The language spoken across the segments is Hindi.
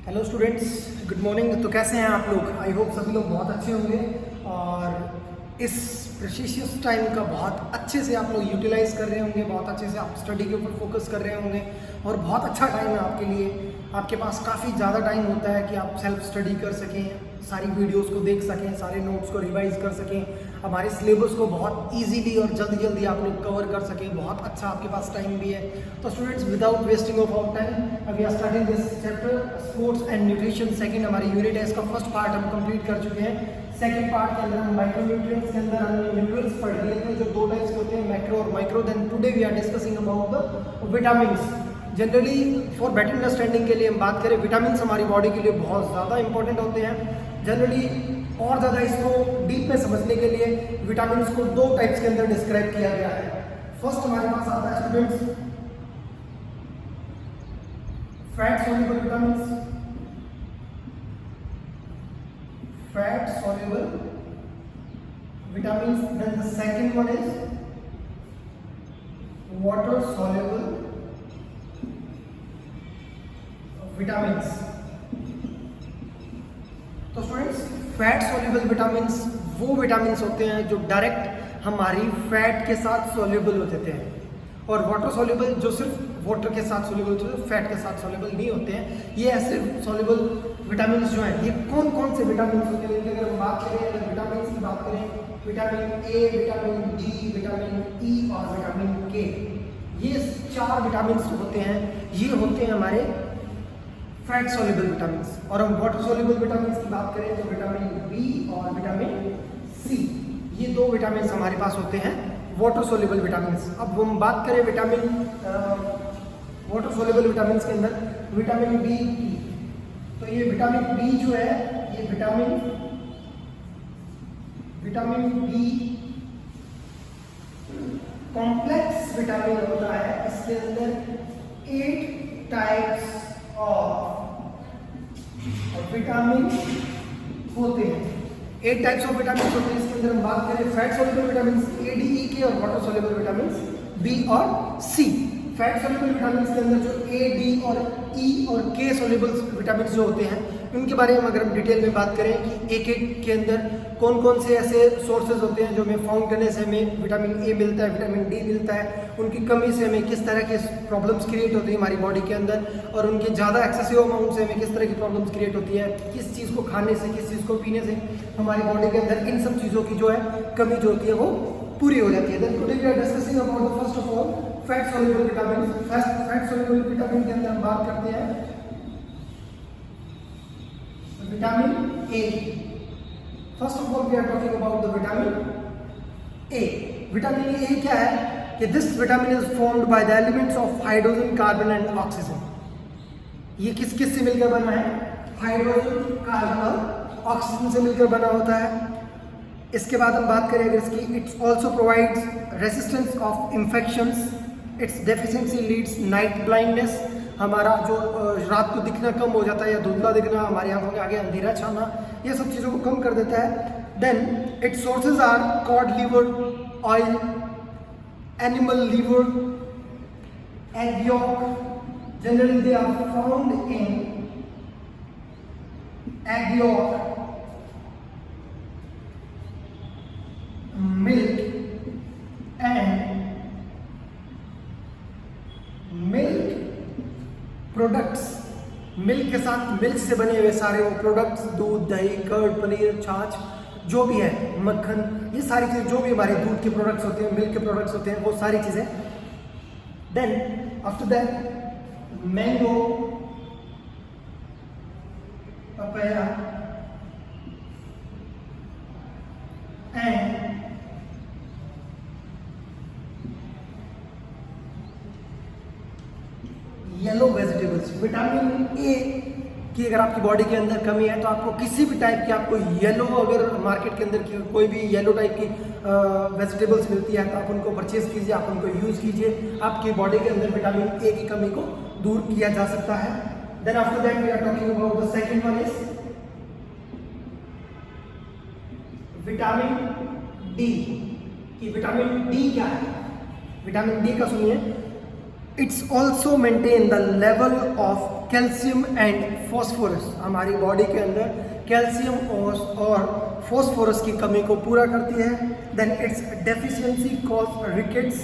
Hello students, good morning. तो कैसे हैं आप लोग? आई होप सभी लोग बहुत अच्छे होंगे और इस प्रेशियस टाइम का बहुत अच्छे से आप लोग यूटिलाइज कर रहे होंगे, बहुत अच्छे से आप स्टडी के ऊपर फोकस कर रहे होंगे और बहुत अच्छा टाइम है आपके लिए। आपके पास काफ़ी ज़्यादा टाइम होता है कि आप सेल्फ स्टडी कर सकें, सारी वीडियोस को देख सकें, सारे नोट्स को रिवाइज कर सकें, हमारे सिलेबस को बहुत इजीली और जल्दी जल्दी आप लोग कवर कर सकें। बहुत अच्छा आपके पास टाइम भी है। तो students, without wasting of our time, we are starting this chapter sports and nutrition. Second हमारी यूनिट है, इसका फर्स्ट पार्ट हम कंप्लीट कर चुके हैं। सेकंड पार्ट के अंदर हम माइक्रोन्यूट्रिएंट्स के अंदर हमने मिनरल्स पढ़ लिए थे, जो दो टाइप्स के होते हैं, मैक्रो और micro. Then today we are discussing about the vitamins. Generally for better understanding के लिए हम बात करें, विटामिन्स हमारी बॉडी के लिए बहुत ज़्यादा इंपॉर्टेंट होते हैं। जनरली और ज़्यादा इसको डीप में समझने के लिए विटामिन्स को दो टाइप्स के अंदर डिस्क्राइब किया गया है। फर्स्ट हमारे पास आता है students fat soluble vitamins, fat soluble vitamins. Then the second one is water soluble vitamins. तो स्टूडेंट्स, फैट सॉल्युबल विटामिन्स वो विटामिन्स होते हैं जो डायरेक्ट हमारी फैट के साथ सॉल्युबल होते हैं, और वाटर सॉल्युबल जो सिर्फ वाटर के साथ सॉल्युबल होते हैं, फैट के साथ सॉल्युबल नहीं होते हैं। ये ऐसे सॉल्युबल विटामिन्स जो हैं, ये कौन कौन से विटामिन्स होते हैं? अगर हम बात करें, अगर विटामिन्स की बात करें, vitamin A, vitamin D, vitamin E और विटामिन के, ये चार विटामिन्स होते हैं। ये होते हैं हमारे फैट सॉल्युबल विटामिन्स। और हम वाटर सॉल्युबल विटामिन्स की बात करें तो विटामिन बी और विटामिन सी, ये दो विटामिन्स हमारे पास होते हैं वाटर सॉल्युबल विटामिन्स। अब हम बात करें विटामिन वाटर सॉल्युबल विटामिन्स के अंदर विटामिन बी की, तो ये विटामिन बी जो है, ये विटामिन बी कॉम्प्लेक्स विटामिन होता है। इसके अंदर 8 टाइप्स और विटामिन होते हैं। 8 टाइप्स ऑफ विटामिन होते हैं। इसके अंदर हम बात करें fat soluble vitamin A, D, E K, और वाटर सॉल्युबल विटामिन बी और सी। फैट सॉल्युबल विटामिन के अंदर जो ए, डी और ई और के सॉल्युबल विटामिन जो होते हैं, उनके बारे में अगर हम डिटेल में बात करें कि एक एक के अंदर कौन कौन से ऐसे सोर्सेज होते हैं जो हमें फाउंड करने से हमें विटामिन ए मिलता है, विटामिन डी मिलता है, उनकी कमी से हमें किस तरह के प्रॉब्लम्स क्रिएट होती है हमारी बॉडी के अंदर, और उनके ज़्यादा एक्सेसिव अमाउंट से हमें किस तरह की प्रॉब्लम्स क्रिएट होती है, किस चीज़ को खाने से, किस चीज़ को पीने से हमारी बॉडी के अंदर इन सब चीज़ों की जो है कमी जो होती है वो पूरी हो जाती है। Then today we are discussing about the first of all fat soluble vitamin. Fat soluble vitamin के अंदर हम बात करते हैं vitamin A. First of all we are talking about the vitamin A. Vitamin A क्या है कि this vitamin is formed by the elements of hydrogen, carbon and oxygen. ये किस किस से मिलकर बना है? हाइड्रोजन, कार्बन और ऑक्सीजन से मिलकर बना होता है। इसके बाद हम बात करें अगर इसकी, it's also provides resistance of infections. Its deficiency leads night blindness. हमारा जो रात को दिखना कम हो जाता है या धुंधला दिखना, हमारी आंखों के आगे अंधेरा छाना, ये सब चीज़ों को कम कर देता है। Then its sources are cod liver oil, animal liver, egg yolk. Generally they are found in egg yolk, milk and milk products. Milk के साथ मिल्क से बने हुए सारे वो प्रोडक्ट्स, दूध, दही, कर्ड, पनीर, छाछ, जो भी है, मक्खन, ये सारी चीज़ें जो भी हमारे दूध के प्रोडक्ट्स होते हैं, मिल्क के प्रोडक्ट्स होते हैं, वो सारी चीज़ें। Then after that mango, papaya and yellow vegetables. Vitamin A की अगर आपकी बॉडी के अंदर कमी है तो आपको किसी भी टाइप की, आपको येलो, अगर मार्केट के अंदर की कोई भी येलो टाइप की वेजिटेबल्स मिलती है तो आप उनको परचेज कीजिए, आप उनको यूज़ कीजिए। आपकी बॉडी के अंदर विटामिन ए की कमी को दूर किया जा सकता है। Then after that we are talking about the second one is vitamin D. कि विटामिन डी क्या है? विटामिन डी का सुनिए, it's also maintain the level of calcium and phosphorus. हमारी बॉडी के अंदर कैल्शियम और फॉस्फोरस की कमी को पूरा करती है। Then its deficiency cause rickets,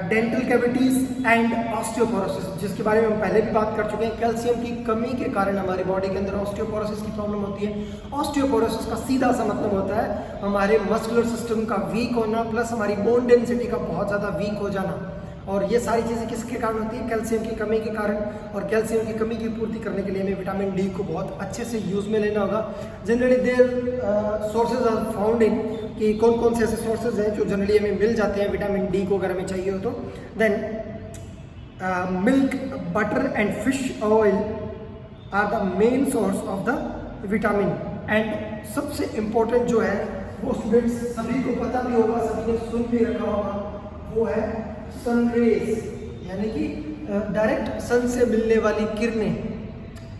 dental cavities and osteoporosis, जिसके बारे में हम पहले भी बात कर चुके हैं। कैल्शियम की कमी के कारण हमारी बॉडी के अंदर ऑस्टियोपोरोसिस की प्रॉब्लम होती है। ऑस्टियोपोरोसिस का सीधा सा मतलब होता है हमारे मस्कुलर सिस्टम का वीक होना प्लस हमारी बोन डेंसिटी का बहुत ज़्यादा वीक हो जाना। और ये सारी चीज़ें किसके कारण होती है? कैल्शियम की कमी के कारण। और कैल्शियम की कमी की पूर्ति करने के लिए हमें विटामिन डी को बहुत अच्छे से यूज़ में लेना होगा। Generally their sources are found in, कि कौन कौन से ऐसे सोर्सेज हैं जो जनरली हमें मिल जाते हैं विटामिन डी को अगर हमें चाहिए हो तो। Then milk, butter and fish oil are the main source of the vitamin. And सबसे इम्पोर्टेंट जो है वो स्टूडेंट्स सभी को पता भी होगा, सभी ने सुन भी रखा होगा, वो है सन रेज, यानी कि डायरेक्ट सन से मिलने वाली किरणें।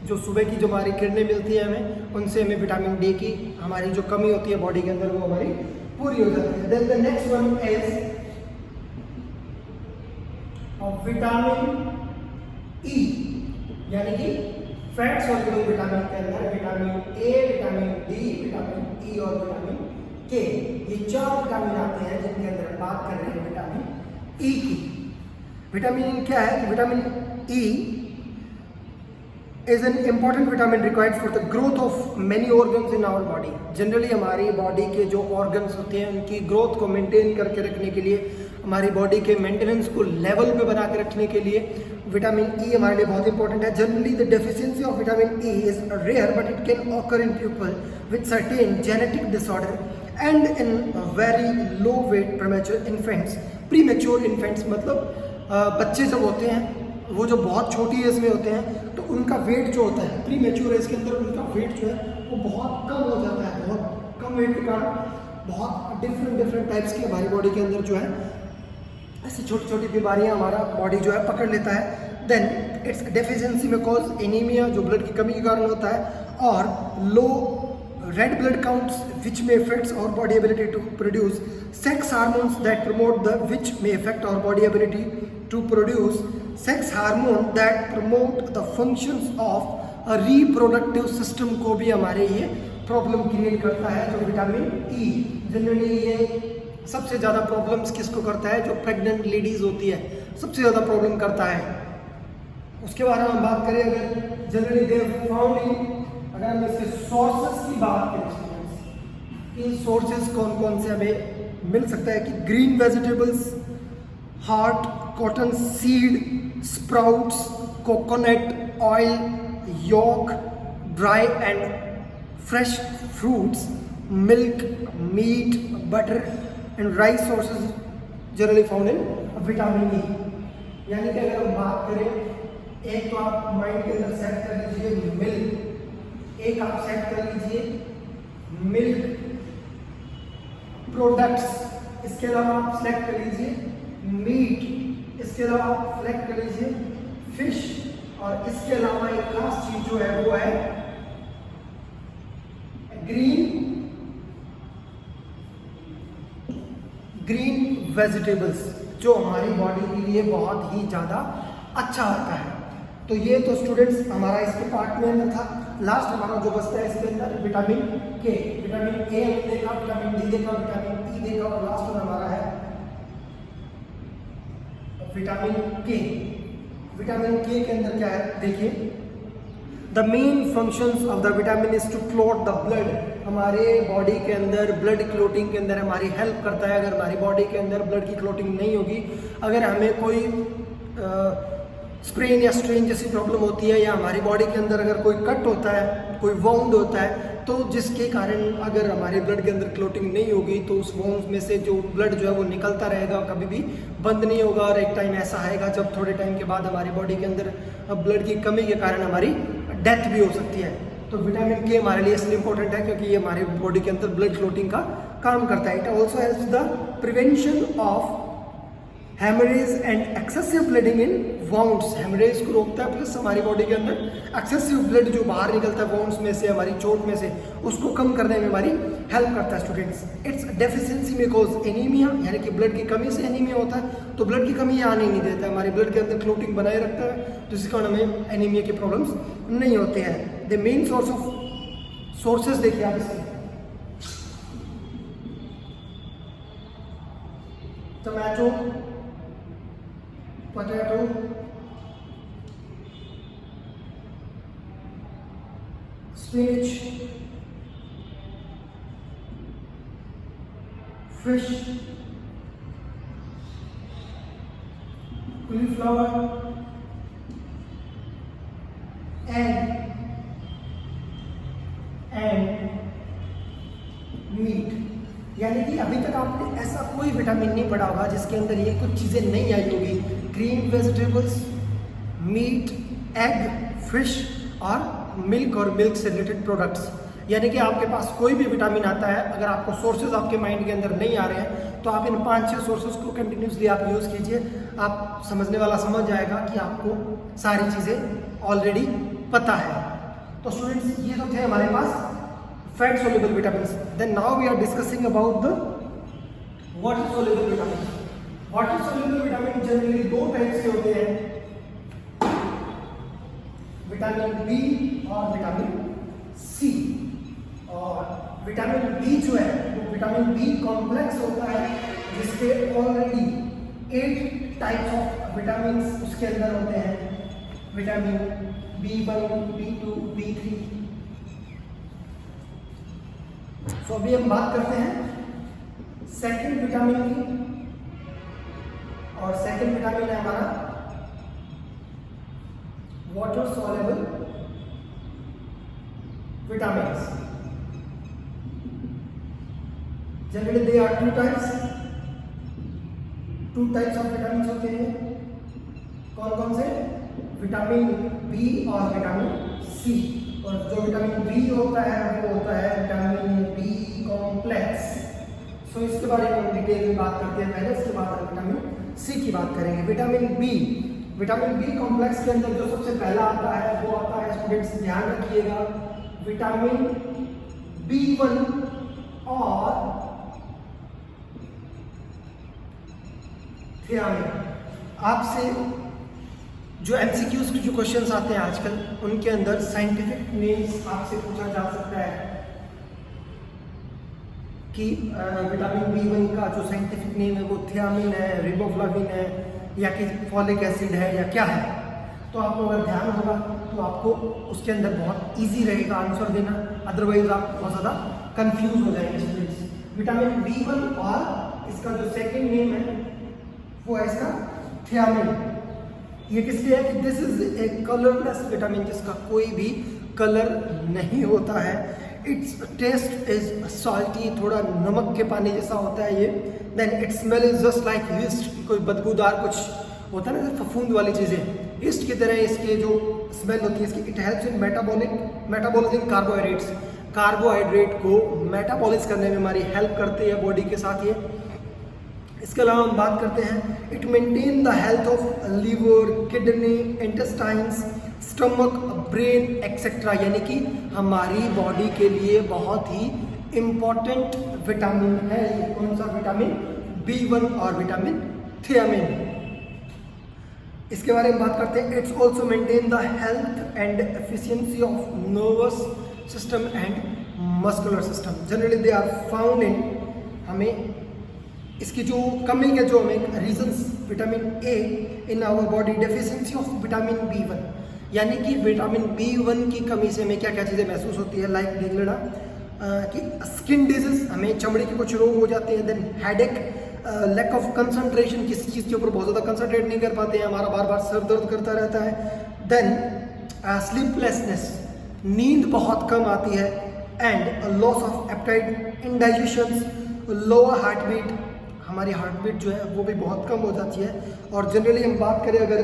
जो सुबह की जो हमारी किरणें मिलती है हमें, उनसे हमें विटामिन डी की हमारी जो कमी होती है बॉडी के अंदर वो हमारी पूरी हो जाती है। Then the next one is vitamin E, यानी कि फैट सॉल्युबल विटामिन के अंदर vitamin A, vitamin D, vitamin E और विटामिन के, ये 4 विटामिन आते हैं जिनके अंदर हम बात कर रहे हैं विटामिन ई की। विटामिन ई क्या है? Vitamin E is an important vitamin required for the growth of many organs in our body. Generally हमारी बॉडी के जो ऑर्गन्स होते हैं उनकी ग्रोथ को मेंटेन करके रखने के लिए, हमारी बॉडी के मेंटेनेंस को लेवल पे बना के रखने के लिए विटामिन ई हमारे लिए बहुत इंपॉर्टेंट है। Generally the deficiency of vitamin E is rare but it can occur in people with certain genetic disorder and in very low weight premature infants. Premature infants मतलब बच्चे जब होते हैं वो जो बहुत छोटी एज में होते हैं तो उनका वेट जो होता है प्री मैच्योर एज के अंदर उनका वेट जो है वो बहुत कम हो जाता है। बहुत कम वेट के कारण बहुत डिफरेंट टाइप्स की हमारी बॉडी के अंदर जो है ऐसी छोटी छोटी बीमारियां हमारा बॉडी जो है पकड़ लेता है। देन इट्स डेफिशिएंसी में कॉज एनीमिया, जो ब्लड की कमी के कारण होता है, और लो red blood counts which may affects our body ability to produce sex hormones that promote the which may affect our body ability to produce sex hormone that promote the functions of a reproductive system को भी हमारे ये प्रॉब्लम क्रिएट करता है। जो विटामिन ई जनरली ये सबसे ज़्यादा प्रॉब्लम्स किसको करता है? जो प्रेग्नेंट लेडीज होती है सबसे ज़्यादा प्रॉब्लम करता है। उसके बारे में हम बात करें अगर जनरली दे फाउंड इन, अगर हम इसके सोर्सेस की बात करें, इन सोर्सेस कौन कौन से हमें मिल सकता है कि green vegetables, heart, cotton seed, sprouts, coconut oil, yolk, dry and fresh fruits, milk, meat, butter and rice sources generally found in vitamin E. यानी कि अगर हम बात करें, एक तो आप माइंड के अंदर सेट कर लीजिए मिल्क, एक आप सेट कर लीजिए मिल्क प्रोडक्ट्स, इसके अलावा आप सेलेक्ट कर लीजिए मीट, इसके अलावा आप सेलेक्ट कर लीजिए फिश, और इसके अलावा एक खास चीज जो है वो है ग्रीन वेजिटेबल्स, जो हमारी बॉडी के लिए बहुत ही ज़्यादा अच्छा होता है। तो ये तो स्टूडेंट्स हमारा इसके पार्ट में अंदर था। लास्ट हमारा जो बचता है इसके अंदर विटामिन के, विटामिन ए हमने देखा, विटामिन डी देखा, विटामिन ई देखा, और लास्ट में हमारा है विटामिन के। विटामिन के अंदर क्या है देखिए, the main functions of the vitamin is to clot the blood. हमारे बॉडी के अंदर ब्लड क्लोटिंग के अंदर हमारी हेल्प करता है। अगर हमारी बॉडी के अंदर ब्लड की क्लोटिंग नहीं होगी, अगर हमें कोई स्प्रेन या स्ट्रेन जैसी प्रॉब्लम होती है, या हमारी बॉडी के अंदर अगर कोई कट होता है, कोई वाउंड होता है, तो जिसके कारण अगर हमारे ब्लड के अंदर क्लोटिंग नहीं होगी तो उस वाउंड में से जो ब्लड जो है वो निकलता रहेगा, कभी भी बंद नहीं होगा। और एक टाइम ऐसा आएगा जब थोड़े टाइम के बाद हमारी बॉडी के अंदर ब्लड की कमी के कारण हमारी डेथ भी हो सकती है। तो विटामिन के हमारे लिए इसलिए इंपॉर्टेंट है क्योंकि ये हमारे बॉडी के अंदर ब्लड क्लोटिंग का काम करता है। It also helps the prevention of haemorrhage and excessive bleeding in wounds, haemorrhage को रोकता है, प्लस हमारी बॉडी के अंदर एक्सेसिव ब्लड जो बाहर निकलता है वाउंड्स में से, हमारी चोट में से, उसको कम करने में हमारी हेल्प करता है स्टूडेंट्स। इट्स डेफिशिएंसी में कॉज एनीमिया, यानी कि ब्लड की कमी से एनीमिया होता है, तो ब्लड की कमी आने ही नहीं देता है, हमारे ब्लड के अंदर क्लोटिंग बनाए रखता है, जिसके कारण हमें एनीमिया के प्रॉब्लम्स नहीं होते हैं। द मेन सोर्सेस देखिए आप इसके, tomato, potato, spinach, fish, cauliflower and meat. यानी कि अभी तक आपने ऐसा कोई विटामिन नहीं पढ़ा होगा जिसके अंदर ये कुछ चीज़ें नहीं आई होगी, green vegetables, meat, egg, fish और मिल्क से रिलेटेड प्रोडक्ट्स। यानी कि आपके पास कोई भी विटामिन आता है, अगर आपको सोर्सेज आपके माइंड के अंदर नहीं आ रहे हैं, तो आप इन 5-6 सोर्सेज को कंटिन्यूसली आप यूज़ कीजिए, आप समझने वाला समझ जाएगा कि आपको सारी चीज़ें ऑलरेडी पता है। तो स्टूडेंट्स, ये तो थे हमारे पास fat soluble vitamin. Then now we are discussing about the water soluble vitamin. Water soluble vitamin generally 2 types के होते हैं, विटामिन बी और विटामिन सी। और विटामिन बी जो है वो विटामिन बी कॉम्प्लेक्स होता है, जिसके ऑलरेडी 8 टाइप्स ऑफ विटामिन उसके अंदर होते हैं, विटामिन B1, B2, B3। तो अभी हम बात करते हैं सेकंड विटामिन की, और सेकंड विटामिन है हमारा water soluble vitamins. Generally they are 2 types of vitamin होते हैं। कौन कौन से? विटामिन बी और विटामिन सी। और जो विटामिन बी होता है वो होता है विटामिन बी कॉम्प्लेक्स। सो इसके बारे में हम डिटेल में बात करते हैं पहले, इसके बाद हम विटामिन सी की बात करेंगे। विटामिन बी कॉम्प्लेक्स के अंदर जो सबसे पहला आता है वो आता है, स्टूडेंट्स ध्यान रखिएगा, विटामिन B1 और थियामिन। आपसे जो एमसीक्यूज के जो क्वेश्चंस आते हैं आजकल, उनके अंदर साइंटिफिक नेम्स आपसे पूछा जा सकता है कि विटामिन B1 का जो साइंटिफिक नेम है वो थियामिन है, रिबोफ्लाविन है, या कि फॉलिक एसिड है, या क्या है। तो आपको अगर ध्यान होगा तो आपको उसके अंदर बहुत इजी रहेगा आंसर देना, अदरवाइज आप बहुत ज़्यादा कंफ्यूज हो जाएंगे स्टूडेंट्स। विटामिन B1 और इसका जो सेकेंड नेम है वो है इसका थियामिन। ये किस लिए है कि this is a colourless vitamin, जिसका कोई भी कलर नहीं होता है। इट्स टेस्ट इज सॉल्टी, थोड़ा नमक के पानी जैसा होता है ये। Then its smell is just like yeast, कोई बदबूदार कुछ होता है ना फफूंद वाली चीज़ें, ईस्ट की तरह इसकी जो स्मेल होती है इसकी। It helps in metabolism carbohydrate को मेटाबॉलिज करने में हमारी हेल्प करती है बॉडी के साथ ये। इसके अलावा हम बात करते हैं, it maintain the health of liver, kidney, intestines, stomach, brain etcetera. यानी कि हमारी बॉडी के लिए बहुत ही इम्पॉर्टेंट विटामिन है ये। कौन सा विटामिन? B1 और विटामिन थियामिन। इसके बारे में बात करते हैं, it's also maintain the health and efficiency of nervous system and muscular system. Generally they are found in, हमें इसकी जो कमी के जो हमें reasons, vitamin A in our body, deficiency of vitamin B1, यानी कि विटामिन B1 की कमी से हमें क्या क्या चीज़ें महसूस होती है, लाइक देख लेना कि स्किन डिजीज, हमें चमड़ी के कुछ रोग हो जाते हैं। Then headache, lack of concentration, किसी चीज़ के ऊपर बहुत ज़्यादा कंसंट्रेट नहीं कर पाते हैं, हमारा बार बार सर दर्द करता रहता है। देन स्लीपलेसनेस, नींद बहुत कम आती है। And loss of appetite, indigestion, lower heart beat, हमारी हार्ट बीट जो है वो भी बहुत कम हो जाती है। और जनरली हम बात करें अगर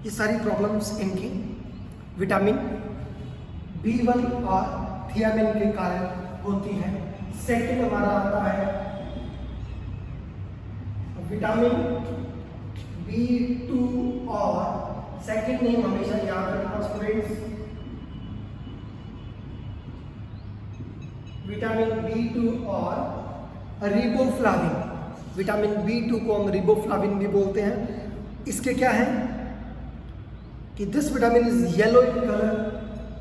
ये सारी प्रॉब्लम्स इनकी विटामिन B1 और थियामिन के कारण होती है। सेकंड हमारा आता है विटामिन B2 और सेकंड नेम हमेशा याद रखना स्टूडेंट्स, विटामिन B2 और रिबोफ्लाविन। विटामिन B2 को हम रिबोफ्लाविन भी बोलते हैं। इसके क्या है कि this vitamin is yellow in colour.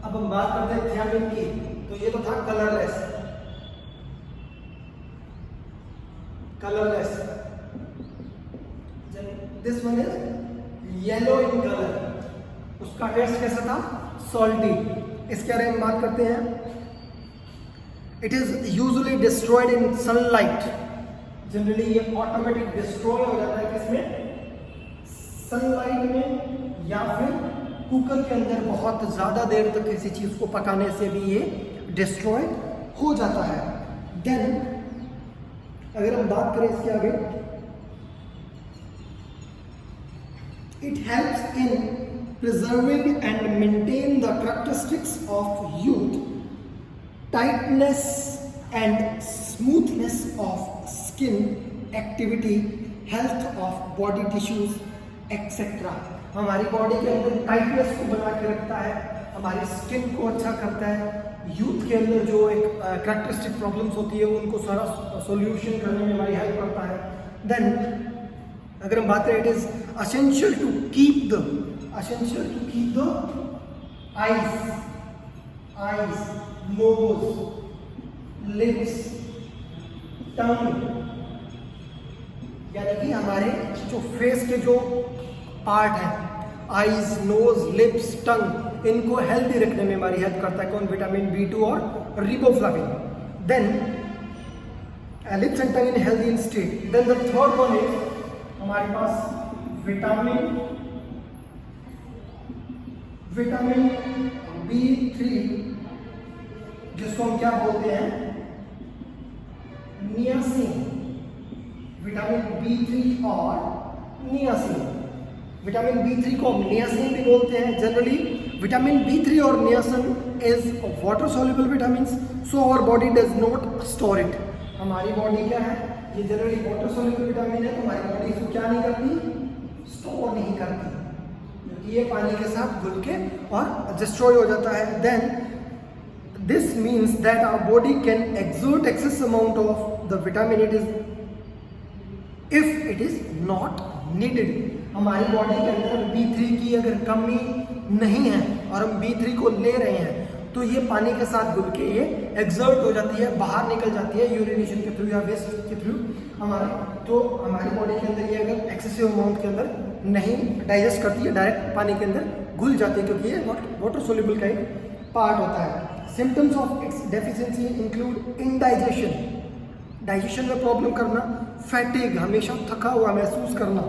अब हम बात करते हैं थियामिन की, तो ये तो था colourless, this one is yellow in colour. उसका टेस्ट कैसा था? सॉल्टी। इसके बारे में बात करते हैं, it is usually destroyed in sunlight. Generally ये ऑटोमेटिक डिस्ट्रॉय हो जाता है किसमें? सनलाइट में, या फिर कुकर के अंदर बहुत ज़्यादा देर तक किसी चीज़ को पकाने से भी ये डिस्ट्रॉय हो जाता है। देन अगर हम बात करें इसके आगे, it helps in preserving and maintain the characteristics of youth, tightness and smoothness of skin, activity, health of body tissues etcetera. हमारी बॉडी के अंदर टाइटनेस को बना के रखता है, हमारी स्किन को अच्छा करता है, यूथ के अंदर जो एक कैरेक्टरिस्टिक प्रॉब्लम्स होती है उनको सारा सॉल्यूशन करने में हमारी हेल्प करता है। देन अगर हम बात करें, it is essential to keep the eyes, nose, lips, tongue, यानी कि हमारे जो फेस के जो पार्ट है, आईज, नोज, लिप्स, टंग, इनको हेल्दी रखने में हमारी हेल्प करता है। कौन? विटामिन B2 और riboflavin. Then lips and tongue in healthy in state. Then the third one is हमारे पास विटामिन B3, जिसको हम क्या बोलते हैं? नियासिन। विटामिन B3 और नियासिन। विटामिन B3 को हम नियासिन भी बोलते हैं। जनरली विटामिन B3 और niacin is water soluble vitamin, so our body does not store it. हमारी बॉडी क्या है? ये जनरली वाटर सॉल्युबल विटामिन है, तो हमारी बॉडी इसको क्या नहीं करती? स्टोर नहीं करती, क्योंकि ये पानी के साथ घुल के और डिस्ट्रॉय हो जाता है। Then this means that our body can exert excess amount of the vitamin it is if it is not needed. हमारी बॉडी के अंदर B3 की अगर कमी नहीं है और हम B3 को ले रहे हैं, तो ये पानी के साथ घुल के ये एक्सर्ट हो जाती है, बाहर निकल जाती है यूरिनेशन के थ्रू या वेस्ट के थ्रू हमारे। तो हमारी बॉडी के अंदर ये अगर एक्सेसिव अमाउंट के अंदर नहीं डाइजेस्ट करती है, डायरेक्ट पानी के अंदर घुल जाती है, क्योंकि ये वाटर सोल्यूबल का एक पार्ट होता है। Symptoms of its deficiency include indigestion, digestion में प्रॉब्लम करना, फैटिग, हमेशा थका हुआ महसूस करना,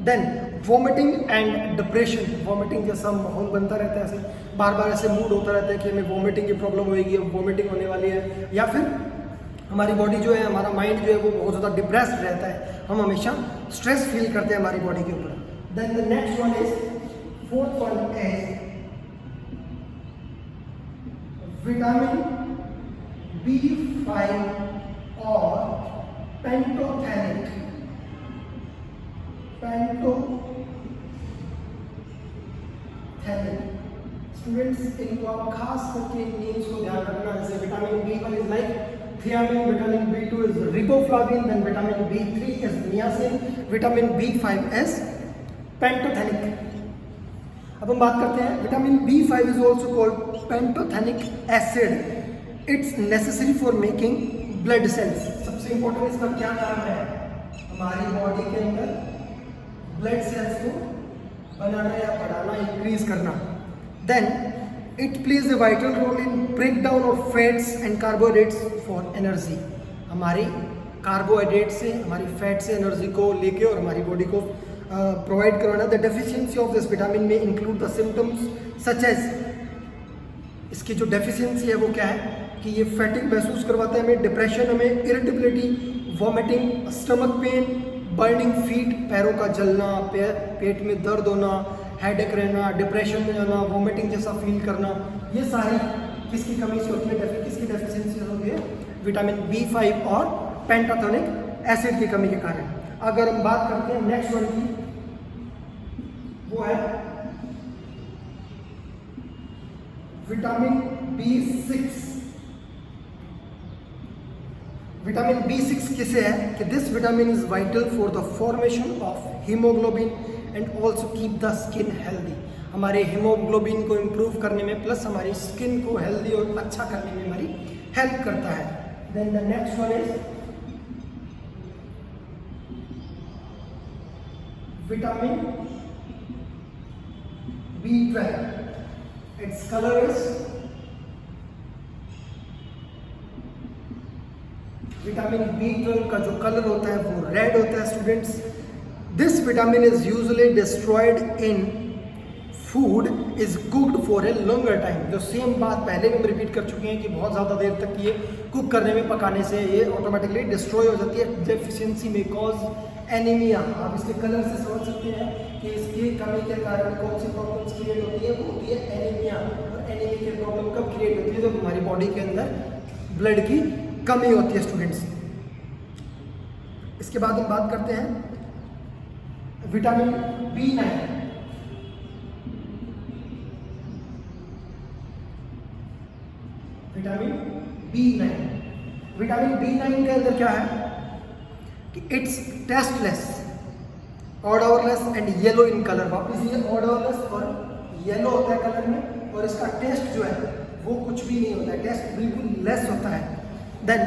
then vomiting and depression, vomiting जैसा माहौल बनता रहता है, ऐसे बार बार ऐसे मूड होता रहता है कि हमें वॉमिटिंग की प्रॉब्लम होएगी, वॉमिटिंग होने वाली है, या फिर हमारी बॉडी जो है, हमारा माइंड जो है वो बहुत ज़्यादा डिप्रेस्ड रहता है, हम हमेशा स्ट्रेस फील करते हैं हमारी बॉडी के ऊपर। Then the next one is, fourth one is vitamin B5 और पेंटोथेनिक। स्टूडेंट्स, इनको आप खास करके नेम्स को ध्यान रखना। जैसे vitamin B1 is like thiamine, vitamin B2 is riboflavin, then vitamin B3 is niacin, vitamin B5 is pantothenic. अब हम बात करते हैं, vitamin B5 is also called pantothenic acid. It's necessary for making blood cells. सबसे इंपॉर्टेंट इसका क्या काम है? हमारी बॉडी के अंदर ब्लड सेल्स को बनाना या बढ़ाना, इंक्रीज करना। Then it plays a vital role in break down of fats and carbohydrates for energy. हमारी कार्बोहाइड्रेट से, हमारी फैट से एनर्जी को लेके और हमारी बॉडी को प्रोवाइड करवाना। The deficiency of this vitamin में include the symptoms such as, इसकी जो डेफिशिएंसी है वो क्या है कि ये फैटिग महसूस करवाता है हमें, डिप्रेशन, हमें irritability, vomiting, stomach pain, burning feet, पैरों का जलना, पेट में दर्द होना, हेडेक रहना, डिप्रेशन में जाना, वॉमिटिंग जैसा फील करना, ये सारी किसकी कमी से होती है? किसकी डेफिशिएंसी होती है? विटामिन B5 और पेंटाथोनिक एसिड की कमी के कारण। अगर हम बात करते हैं नेक्स्ट वन की, वो है विटामिन B6। विटामिन B6 किसे है कि this vitamin is vital for the formation of haemoglobin and also keep the skin healthy. हमारे हीमोग्लोबिन को इम्प्रूव करने में प्लस हमारी स्किन को हेल्दी और अच्छा करने में हमारी हेल्प करता है। Then the next one is vitamin B12। Its colour is vitamin B12 का जो कलर होता है वो रेड होता है students. This vitamin is usually destroyed in food is cooked for a longer time. जो सेम बात पहले भी हम रिपीट कर चुके हैं कि बहुत ज़्यादा देर तक ये कुक करने में, पकाने से ये ऑटोमेटिकली डिस्ट्रॉय हो जाती है। डेफिशिएंसी में कॉज एनीमिया। आप इसके कलर से समझ सकते हैं कि इसकी कमी के कारण कौन सी प्रॉब्लम्स क्रिएट होती है, वो होती है एनीमिया। और एनीमिया की प्रॉब्लम कब क्रिएट होती है, जब हमारी बॉडी के अंदर ब्लड की कमी होती है स्टूडेंट्स। इसके बाद हम बात करते हैं विटामिन B9। विटामिन B9 के अंदर क्या है कि it's tasteless, odourless and yellow in colour. वापस ये ऑडोरलेस और येलो होता है कलर में, और इसका टेस्ट जो है वो कुछ भी नहीं होता है, टेस्ट बिल्कुल लेस होता है। Then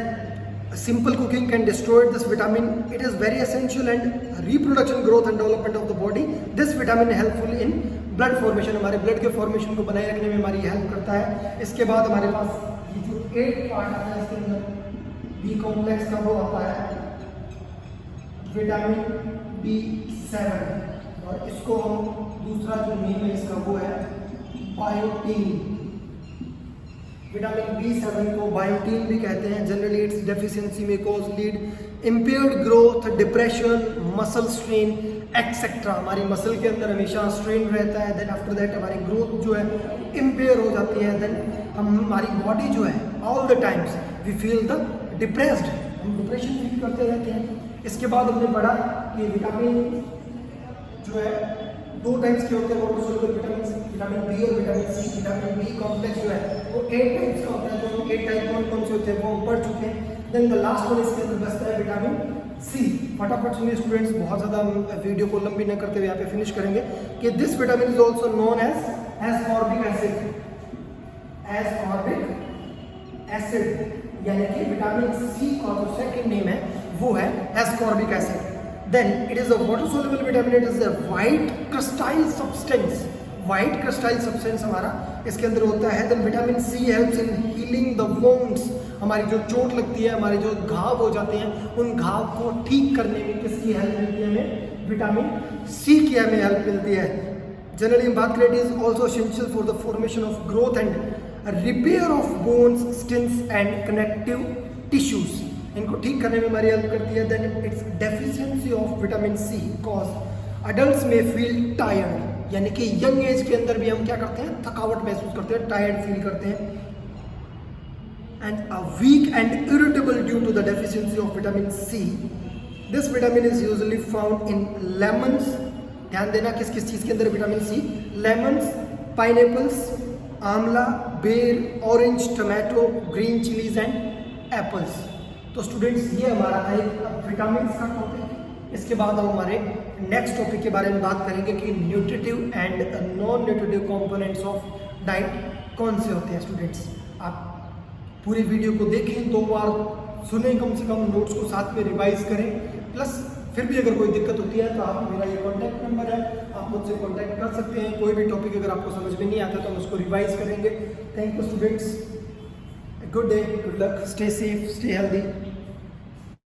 simple cooking can destroy this vitamin. It is very essential and reproduction, growth and development of the body. This vitamin helpful in blood formation. हमारे blood के formation को बनाए रखने में हमारी हेल्प करता है। इसके बाद हमारे पास ये जो 8 पार्ट आता है इसके अंदर B कॉम्प्लेक्स का वो आता है विटामिन B7, और इसको हम दूसरा जो नेम है इसका वो है बायोटीन। विटामिन B7 को बायोटीन भी कहते हैं। जनरली इट्स डेफिशिएंसी में cause lead impaired growth, depression, muscle strain etcetera. हमारी मसल के अंदर हमेशा स्ट्रेन रहता है। देन आफ्टर दैट हमारी ग्रोथ जो है इम्पेयर हो जाती है। देन हमारी बॉडी जो है all the times we feel the depressed, हम डिप्रेशन फील करते रहते हैं। इसके बाद हमने पढ़ा कि विटामिन जो है 2 टाइप्स के होते हैं, water soluble vitamin, vitamin B और vitamin C। Vitamin B complex जो है वो 8 टाइप्स का होता है। तो 8 टाइप कौन से होते हैं वो हम पढ़ चुके हैं। देन द लास्ट वन इसके अंदर बचता है विटामिन C। फटाफट सुनिए स्टूडेंट्स, बहुत ज़्यादा हम वीडियो को लंबी न करते हुए यहाँ पे फिनिश करेंगे कि this vitamin is also known as ascorbic acid. Ascorbic acid यानी कि विटामिन C का जो सेकंड नेम है वो है ascorbic acid. Then it is a water soluble vitamin. It is a white crystalline substance. White crystalline substance हमारा इसके अंदर होता है। Then vitamin C helps in healing the wounds. हमारी जो चोट लगती है, हमारे जो घाव हो जाते हैं, उन घाव को ठीक करने में किसकी हेल्प मिलती है हमें? विटामिन C की हमें हेल्प मिलती है। जनरली हम बात करें, it is also essential for the formation of growth and repair of bones, skins and connective tissues. इनको ठीक करने में हमारी हेल्प करती है। Then its deficiency of vitamin C cause adults में फील टायर्ड, यानी कि यंग एज के अंदर भी हम क्या करते हैं, थकावट महसूस करते हैं, टायर्ड फील करते हैं। And a weak and irritable due to the deficiency of vitamin C। This vitamin is usually found in lemons. ध्यान देना किस किस चीज़ के अंदर विटामिन C? लेमन्स, पाइनएप्पल्स, आंवला, बेर, orange, tomato, green chillies and apples. तो स्टूडेंट्स ये हमारा था एक विटामिन का टॉपिक। इसके बाद हम हमारे नेक्स्ट टॉपिक के बारे में बात करेंगे कि nutritive and non nutritive components of diet कौन से होते हैं। स्टूडेंट्स आप पूरी वीडियो को देखें, 2 बार सुने, कम से कम नोट्स को साथ में रिवाइज करें। प्लस फिर भी अगर कोई दिक्कत होती है तो आप, मेरा ये कॉन्टैक्ट नंबर है, आप मुझसे कॉन्टैक्ट कर सकते हैं। कोई भी टॉपिक अगर आपको समझ में नहीं आता तो हम उसको रिवाइज करेंगे। Thank you students, good day, good luck, stay safe, stay healthy.